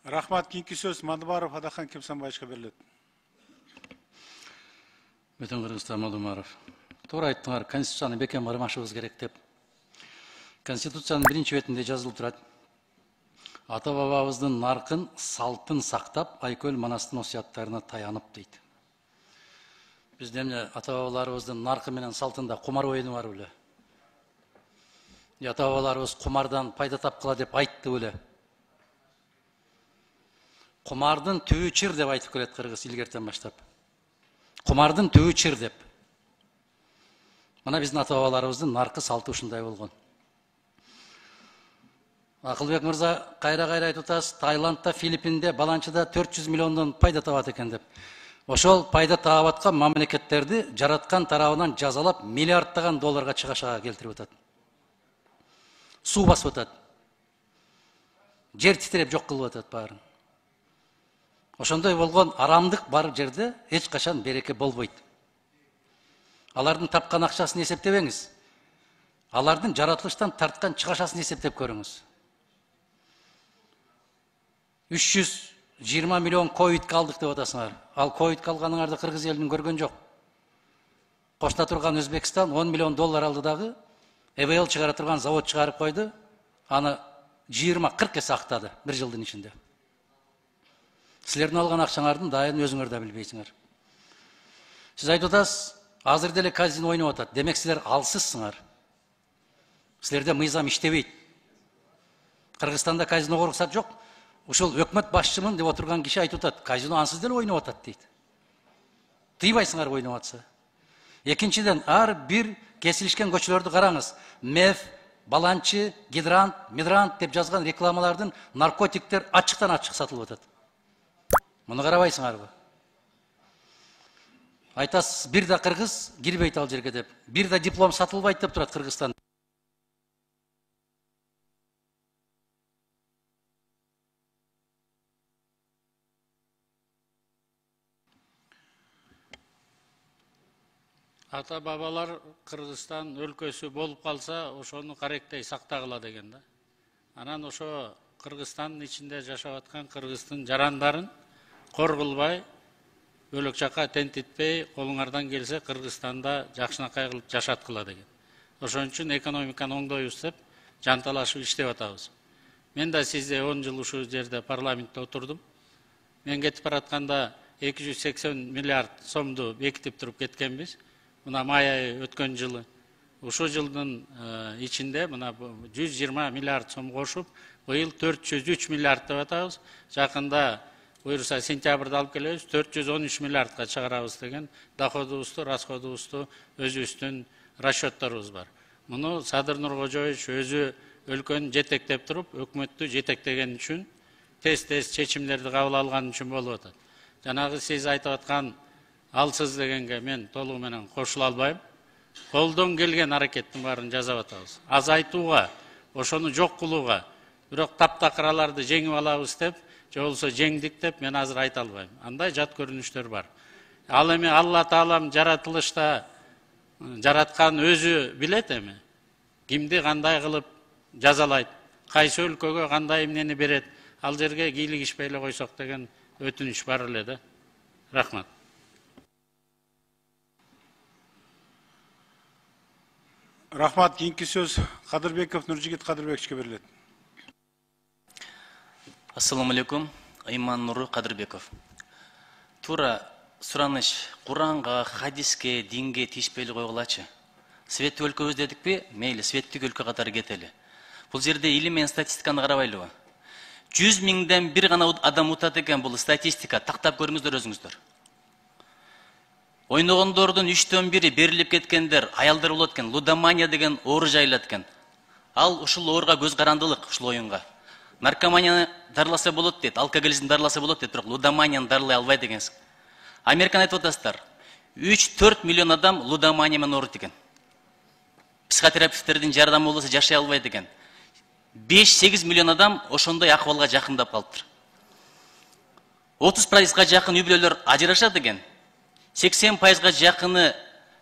Рахмат, кийинки сөз Мандыбаров Адахан Кемсанбаевичке берилет. Бүтін Кыргызстан Мадумаров. Туура айттыңар, Конституцияны бекем кармашыбыз керек деп. Конституциянын биринчи бетинде жазылып турат. Ата бабабыздын наркын, салтын сактап, Айкөл Манастын осуяттарына таянып дейт. Бизде эмне ата бабаларыбыздын наркы менен салтында кумар оюну бар беле? Ата бабаларыбыз кумардан пайда тапкыла деп айтты беле? Кумардын түбү чыр деп айтып келет кыргыз илгертен баштап. Кумардын түбү чыр деп. Мына биздин ата бабаларыбыздын наркы салты ушундай болгон. Акылбек мырза кайра айтып атасыз, Таиландда, Филиппинде, Баланчыда 400 миллиондон пайда табат экен деп. Ошол пайда таап аткан мамлекеттерди жараткан тарабынан жазалап миллиарддаган долларга чыгашага келтирип атат. Суу басып атат. Жер титиреп жок кылып атат баарын. Ошондой болгон арамдык бар жерде эч качан береке болбойт. Алардын тапкан акчасын эсептебеңиз. Алардын жаратылыштан тарткан чыгашасын эсептеп көрүңүз. 320 миллион ковид калдык деп атасыңар. Ал ковид калганыңарды кыргыз элинин көргөн жок. Кошуна турган Өзбекстан 10 миллион доллар алды дагы, ЭВЛ чыгара турган завод чыгарып койду. Аны 20-40 эсе актады бир жылдын ичинде. Силердин алган акчаңардын дайын өзүңөр да билбейсиңер. Сиз айтып атасыз, азыр деле казино ойноп атат. Демек силер алсызсыңар. Силерде мыйзам иштебейт. Кыргызстанда казиного уруксат жок. Ушул өкмөт башчымын деп отурган киши айтып атат, казино ансыз деле ойноп атат дейт. Тыйбайсыңар ойноп атса. Экинчиден, ар бир кесилишкен көчөлөрдү караңыз. МЭФ, Баланчы, Гидрант, Мидрант деп жазган рекламалардын наркотиктер ачыктан ачык сатылып атат. Муну карабайсыңарбы? Айтасыз, бир да кыргыз кирбейт ал жерге деп. Бир да диплом сатылбайт деп турат Кыргызстан. Ата бабалар Кыргызстан өлкөсү болуп калса, ошону каректей сактагыла деген да. Анан ошо Кыргызстандын ичинде жашап аткан кыргыздын жарандарын коргулбай, бөлөк жака тентитпей, колуңардан келсе Кыргызстанда жакшынакай кылып жашаткыла деген. Ошон үчүн экономиканы оңдойбуз деп жанталашып иштеп атабыз. Мен да сизде 10 жыл ушул жерде парламентте отурдум. Мен кетип баратканда 280 миллиард сомду бекитип туруп кеткенбиз. Мына май айы өткөн жылы. Ушул жылдын ичинде мына 120 миллиард сом кошуп, быйыл 403 миллиард деп атабыз. Жакында буюрса сентябрда алып келебиз, 413 миллиардга чыгарабыз деген доходубузду, расходубузду өзүбүздүн расчетторубуз бар. Муну Садыр Нуркожоевич өзү өлкөнү жетектеп туруп, өкмөттү жетектеген үчүн, тез чечимдерди кабыл алган үчүн болуп атат. Жанагы сиз айтып аткан алсыз дегенге мен толугу менен кошула албайм. Колдон келген аракеттин баарын жасап атабыз. Азайтууга, ошону жок кылууга, бирок таптакыраларды жеңип алабыз деп, же болсо жеңдик деп мен азыр айта албайм. Андай жат көрүнүштөр бар. Ал эми Алла Таалам жаратылышта жараткан өзү билет эми. Кимди кандай кылып жазалайт, кайсы өлкөгө кандай эмнени берет, ал жерге кийлигишпей эле койсок деген өтүнүч бар эле да. Рахмат. Рахмат, кийинки сөз Кадырбеков Нуржигит Кадырбековичке берилет. Ассаламу алейкум, Айман Нуру Кадырбеков. Тура сураныш Куранга, хадиске, динге тиишпейли койгулачы. Светтик өлкөбүз дедикпи? Мейли, светтик өлкө катары кетели. Бул жерде илим менен статистиканы карабайлыбы? 100 миңден бир гана адам утат экен, бул статистика. Тактап көрүңүздөр өзүңүздөр. Ойногондордун 3-төн 1-и берилип кеткендер, аялдар болот экен, лудомания деген оору жайылат экен. Ал ушул ооруга көз карандылык, ушул оюнга. Наркоманияны дарыласа болот дейт, алкоголизм дарыласа болот дейт, бирок лудоманияны дарылай албайт экенсиң. Американы айтып атасыздар. 3-4 миллион адам лудомания менен ооруйт экен. Психотерапевттердин жардамы болбосо жашай албайт экен. 5-8 миллион адам ошондой акыбалга жакындап калыптыр. 30%га жакын үй бүлөлөр ажырашат экен. 80%га жакыны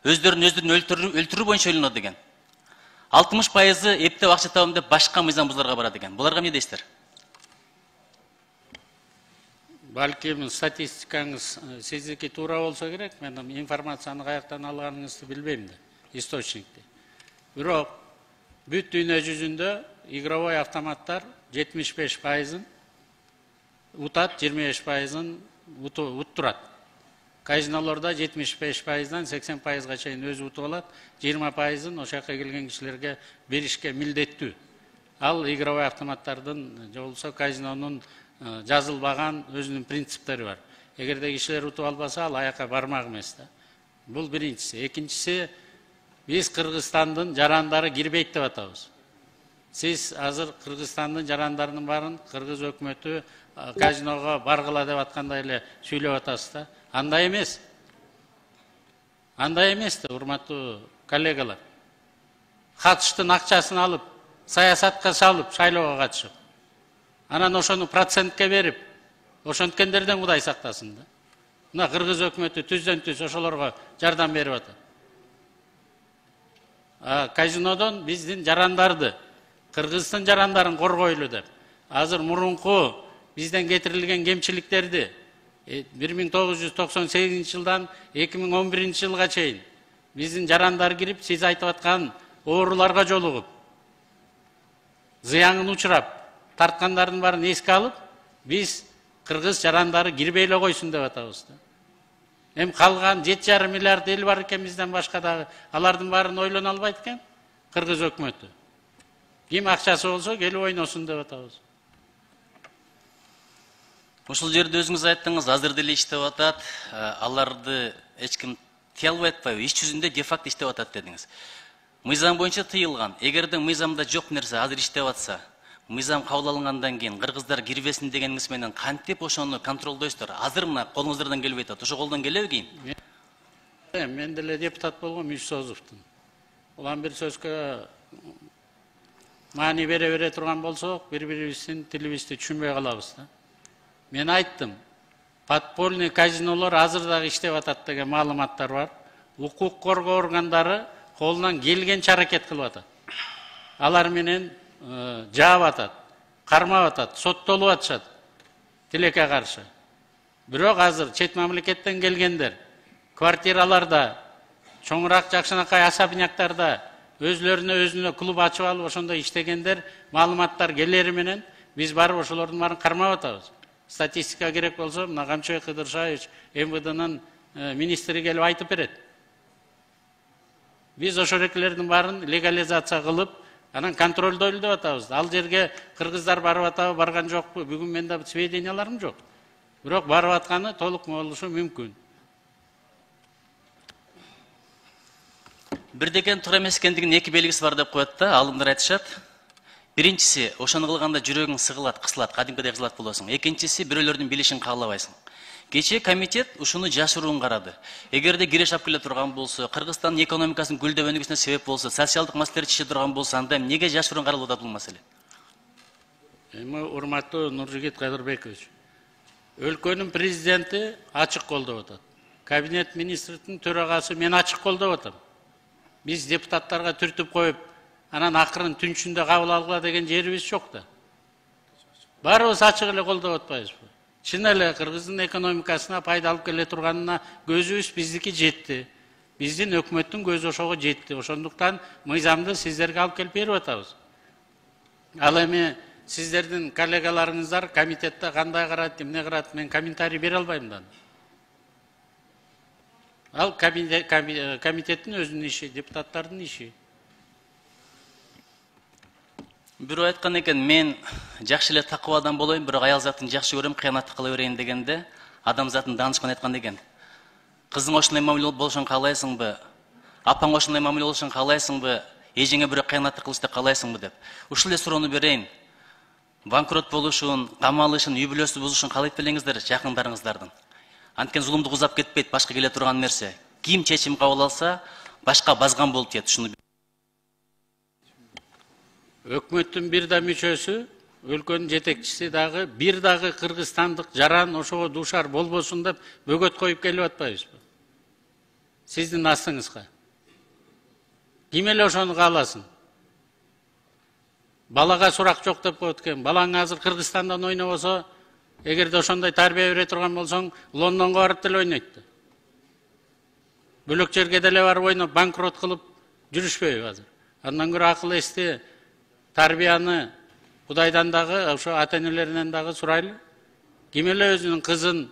өздөрүн өлтүрүү боюнча ойлонот экен. 60%ы эптеп акча табам деп башка мыйзамбуздарга барат экен. Буларга эмне дейсиздер? Балким статистикаңыз сиздики туура болсо керек, мен информацияны каяктан алганыңызды билбейм да, источникти. Бирок бүт дүйнө жүзүндө игровой автоматтар 75%-ын утат, 25%-ын уттурат. Казинолордо 75%-дан 80%-га чейин өзү утуп алат, 20%-ын ошол жака келген кишилерге беришке милдеттүү. Ал игровой автоматтардын же болбосо казинонун жазылбаган өзүнүн принциптери бар. Эгерде кишилер утуп албаса, ал аяка бармак эмес да. Бул биринчиси. Экинчиси, биз Кыргызстандын жарандары кирбейт деп атабыз. Сиз азыр Кыргызстандын жарандарынын баарын кыргыз өкмөтү казиного баргыла деп аткандай эле сүйлөп атасыз да. Андай эмес. Андай эмес да, урматтуу коллегалар. Катыштын акчасын алып, саясатка салып, шайлоого катышып, анан ошону процентке берип, ошонткендерден Кудай сактасын да. Мына кыргыз өкмөтү түздөн түз ошолорго жардам берип атат. Казинодон биздин жарандарды, Кыргыздын жарандарын коргойлу деп. Азыр мурунку бизден кетирилген кемчиликтерди 1998 жылдан 2011 жылга чейин биздин жарандар кирип, сиз айтып аткан ооруларга жолугуп, зыянын учурап, тарткандардын баарын эске алып, биз кыргыз жарандары кирбей эле койсун деп атабыз да. Эми калган 7,5 миллиард эл бар экен бизден башка дагы, алардын баарын ойлоно албайт экен кыргыз өкмөтү. Ким акчасы болсо келип ойносун деп атабыз. Ушул жерде өзүңүз айттыңыз, азыр деле иштеп атат, аларды эч ким тыя албай атпайбы, иш жүзүндө де факто иштеп атат дедиңиз. Мыйзам боюнча тыйылган. Эгерде мыйзамда жок нерсе азыр иштеп атса, мыйзам кабыл алынгандан кийин кыргыздар кирбесин дегениңиз менен кантип ошону контролдойсуздар? Азыр мына колуңуздардан келбей атат. Ошо колдон келеби кийин? Мен деле депутат болгом Үчсозовдун. Улам бир сөзгө маани бере турган болсок, бири-бирибиздин тилибизди түшүнбөй калабыз да. Мен айттым, подпольный казинолор азыр дагы иштеп атат деген маалыматтар бар. Укук коргоо органдары колунан келгенче аракет кылып атат. Алар менен жаап атат, кармап атат, соттолуп атышат тилекке каршы. Бирок азыр чет мамлекеттен келгендер квартираларда, чоңураак жакшынакай особняктарда өзүнө клуб ачып алып ошондо иштегендер маалыматтар келери менен биз барып ошолордун баарын кармап атабыз. Статистика керек болсо, мына Камчыбек Кыдыршаевич МВДнын министри келип айтып берет. Биз ошолердин баарын легализация кылып, анан контролдойлу деп атабыз. Ал жерге кыргыздар барып атабы, барган жокпу? Бүгүн менде сведенияларым жок. Бирок барып атканы толук болушу мүмкүн. Бир деген туура эмес экендигинин эки белгиси бар деп коет да, алымдар айтышат. Биринчиси, ошону кылганда жүрөгүң сыгылат, кысылат, кадимкидей кысылат болосуң. Экинчиси, бирөөлөрдүн билишин каалабайсың. Кечээ комитет ушуну жашыруун карады. Эгерде киреш алып келе турган болсо, Кыргызстандын экономикасынын гүлдөп өнүгүшүнө себеп болсо, социалдык маселелер чече турган болсо, анда эмнеге жашыруун каралып атат бул маселе? Эми урматтуу Нуржигит Кадырбекович, өлкөнүн президенти ачык колдоп атат. Кабинет министринин төрагасы мен ачык колдоп атам. Биз депутаттарга түртүп коюп, анан акырын түнчүндө кабыл алгыла деген жерибиз жок да. Баарыбыз ачык эле колдоп атпайбызбы? Чын эле Кыргыздын экономикасына пайда алып келе турганына көзүбүз биздики жетти. Биздин өкмөттүн көзү ошого жетти. Ошондуктан мыйзамды сиздерге алып келип берип атабыз. Ал эми сиздердин коллегаларыңыздар комитетте кандай карайт, эмне карайт, мен комментарий бере албайм да. Ал комитеттин өзүнүн иши, депутаттардын иши. Бирөө айткан экен, мен жакшы эле такыба адам болоюн, бирок аял затын жакшы көрөм, кыянаттык кыла берейин дегенде, адам затын даанышман айткан экен. Кызың ошондой мамиле болушун каалайсыңбы? Апаң ошондой мамиле болушун каалайсыңбы? Эжеңе бирөө кыянаттык кылышты каалайсыңбы деп. Ушул эле суроону берейин. Банкрот болушун, камалышын, үй бүлөсү бузушун каалайт белеңиздер жакындарыңыздардын. Анткени зулумдук узап кетпейт, башка келе турган нерсе. Ким чечим кабыл алса, башка базган болуп тиет. Ушуну Өкмөттүн бир да мүчөсү, өлкөнүн жетекчиси дагы, бир дагы кыргызстандык жаран ошого дуушар болбосун деп бөгөт коюп келип атпайбызбы? Сиздин астыңызга. Ким эле ошону кааласын? Балага сурак жок деп коет экен. Балаң азыр Кыргызстандан ойнобосо, эгерде ошондой тарбия бере турган болсоң, Лондонго барып деле ойнойт да. Бөлөк жерге деле барып ойноп, банкрот кылып жүрүшпөйбү азыр. Андан көрө акыл эсти тарбияны Кудайдан дагы, ошо ата-энелеринен дагы сурайлы. Ким эле өзүнүн кызын,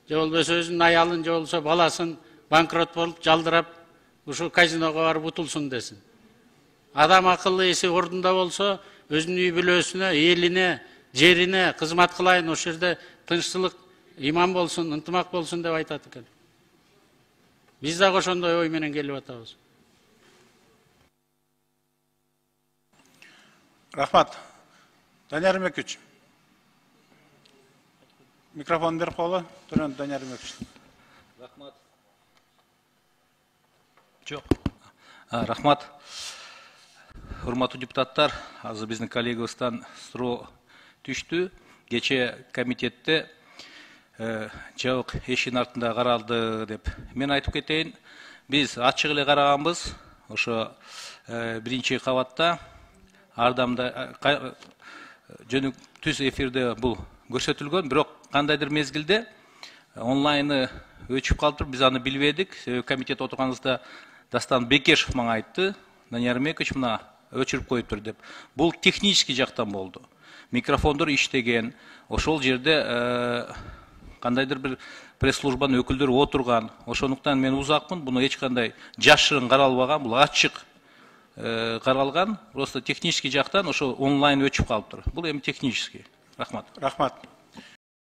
же болбосо өзүнүн аялын, же болбосо баласын банкрот болуп, жалдырап, ушу казиного барып утулсун десин. Адам акылы эси ордунда болсо, өзүнүн үй бүлөсүнө, элине, жерине кызмат кылайын, ошол жерде тынччылык, иман болсун, ынтымак болсун деп айтат экен. Биз дагы ошондой ой менен келип атабыз. Рахмат. Данияр Эрмекович. Микрофон берип коелу. Төрөн Данияр Эрмекович. Рахмат. Жоқ. Рахмат. Урматтуу депутаттар, азыр биздин коллегабыздан суроо түштү. Кече комитетте жабык эшиктин артында каралды деп. Мен айтып кетейин, биз ачык эле караганбыз. Ошо биринчи кабатта ардамда жөнүк түз эфирде бул көрсөтүлгөн, бирок кандайдыр мезгилде онлайны өчүп калыптыр, биз аны билбедик. Комитет отурганыбызда Дастан Бекешев мага айтты, Данияр Эрмекович мына өчүрүп коюптур деп. Бул технический жактан болду. Микрофондор иштеген, ошол жерде кандайдыр бир пресс-службанын өкүлдөрү отурган. Ошондуктан мен узакмын, буну эч кандай жашырын каралбаган, бул ачык каралган. Просто технический жактан ошо онлайн өчүп калыптыр. Бул эми технический. Рахмат. Рахмат.